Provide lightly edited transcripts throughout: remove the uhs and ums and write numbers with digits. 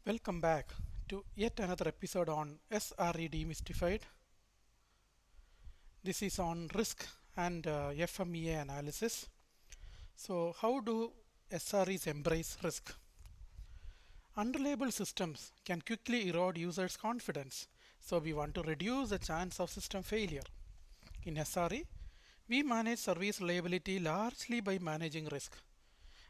Welcome back to yet another episode on SRE Demystified. This is on risk and FMEA analysis. So, how do SREs embrace risk? Unreliable systems can quickly erode users' confidence, so we want to reduce the chance of system failure. In SRE, we manage service reliability largely by managing risk.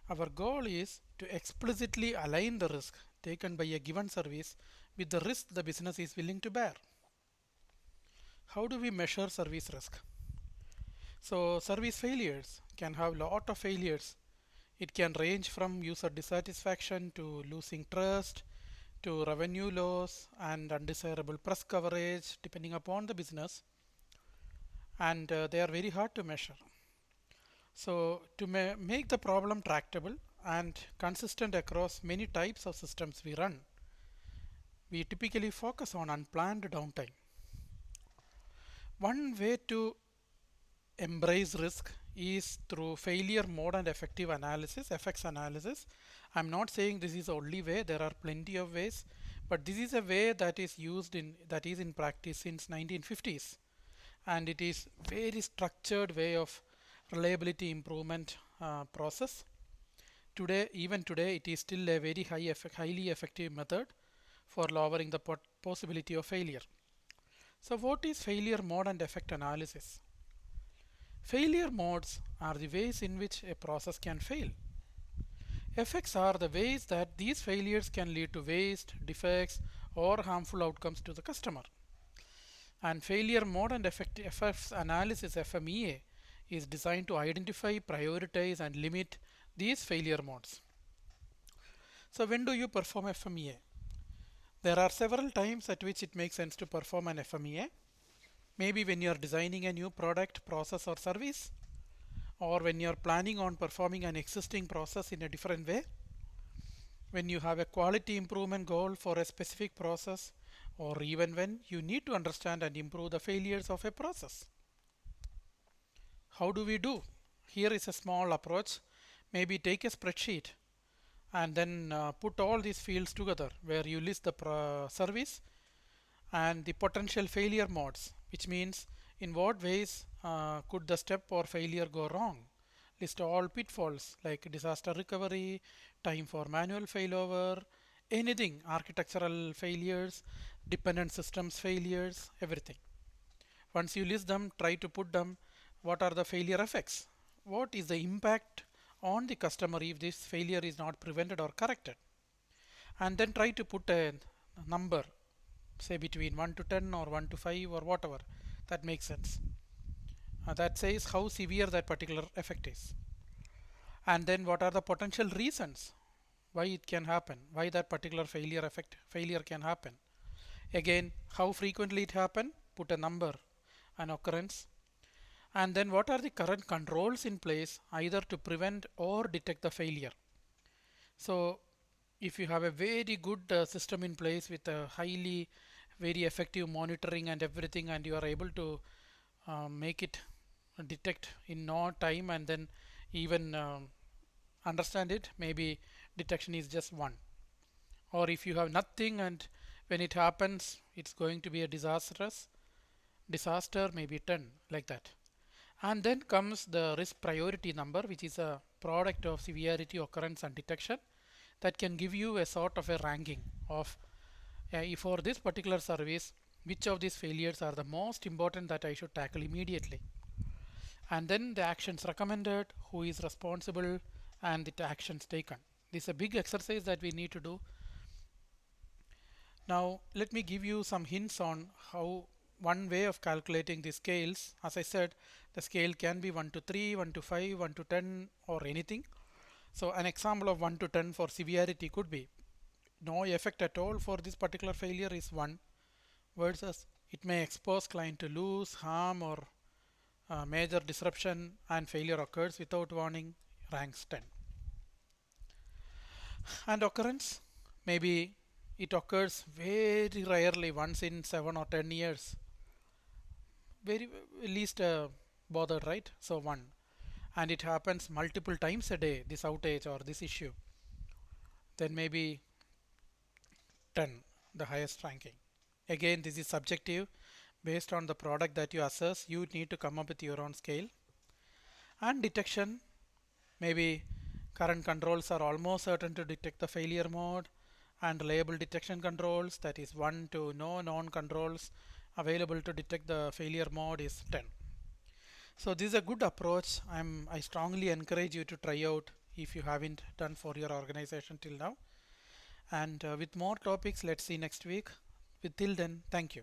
Our goal is to explicitly align the risk taken by a given service with the risk the business is willing to bear. How do we measure service risk? So service failures can have lot of failures. It can range from user dissatisfaction to losing trust to revenue loss and undesirable press coverage depending upon the business, and they are very hard to measure. So to make the problem tractable and consistent across many types of systems we run, we typically focus on unplanned downtime. One way to embrace risk is through failure mode and effective analysis, FX analysis. I'm not saying this is the only way, there are plenty of ways, but this is a way that is used in practice since 1950s, and it is very structured way of reliability improvement process. Even today, it is still a very highly effective method for lowering the possibility of failure. So what is failure mode and effect analysis? Failure modes are the ways in which a process can fail. Effects are the ways that these failures can lead to waste, defects, or harmful outcomes to the customer. And failure mode and effects analysis FMEA is designed to identify, prioritize, and limit these failure modes. So when do you perform FMEA? There are several times at which it makes sense to perform an FMEA. Maybe when you are designing a new product, process, or service, or when you are planning on performing an existing process in a different way, when you have a quality improvement goal for a specific process, or even when you need to understand and improve the failures of a process. How do we do? Here is a small approach. Maybe take a spreadsheet and then put all these fields together where you list the service and the potential failure modes, which means in what ways could the step or failure go wrong. List all pitfalls like disaster recovery, time for manual failover, anything, architectural failures, dependent systems failures, everything. Once you list them, try to put them what are the failure effects. What is the impact on the customer if this failure is not prevented or corrected? And then try to put a number, say between 1 to 10 or 1 to 5 or whatever that makes sense. That says how severe that particular effect is. And then what are the potential reasons why it can happen, why that particular failure can happen. Again, how frequently it happen, put a number, an occurrence. And then what are the current controls in place either to prevent or detect the failure. So if you have a very good system in place with a highly very effective monitoring and everything, and you are able to make it detect in no time and then even understand it, maybe detection is just one. Or if you have nothing and when it happens it's going to be a disaster, maybe 10, like that. And then comes the risk priority number, which is a product of severity, occurrence, and detection, that can give you a sort of a ranking of for this particular service which of these failures are the most important that I should tackle immediately. And then the actions recommended, who is responsible, and the actions taken. This is a big exercise that we need to do. Now let me give you some hints on how one way of calculating the scales. As I said, the scale can be 1 to 3, 1 to 5, 1 to 10, or anything. So an example of 1 to 10 for severity could be no effect at all for this particular failure is 1, versus it may expose client to lose, harm, or major disruption, and failure occurs without warning, ranks 10. And occurrence, maybe it occurs very rarely, once in 7 or 10 years, very least bothered, right? So 1. And it happens multiple times a day, this outage or this issue, then maybe 10, the highest ranking. Again, this is subjective based on the product that you assess. You need to come up with your own scale. And detection, maybe current controls are almost certain to detect the failure mode, and reliable detection controls, that is 1 to no known controls available to detect the failure mode, is 10. So this is a good approach. I strongly encourage you to try out if you haven't done for your organization till now. And with more topics, let's see next week. Till then, thank you.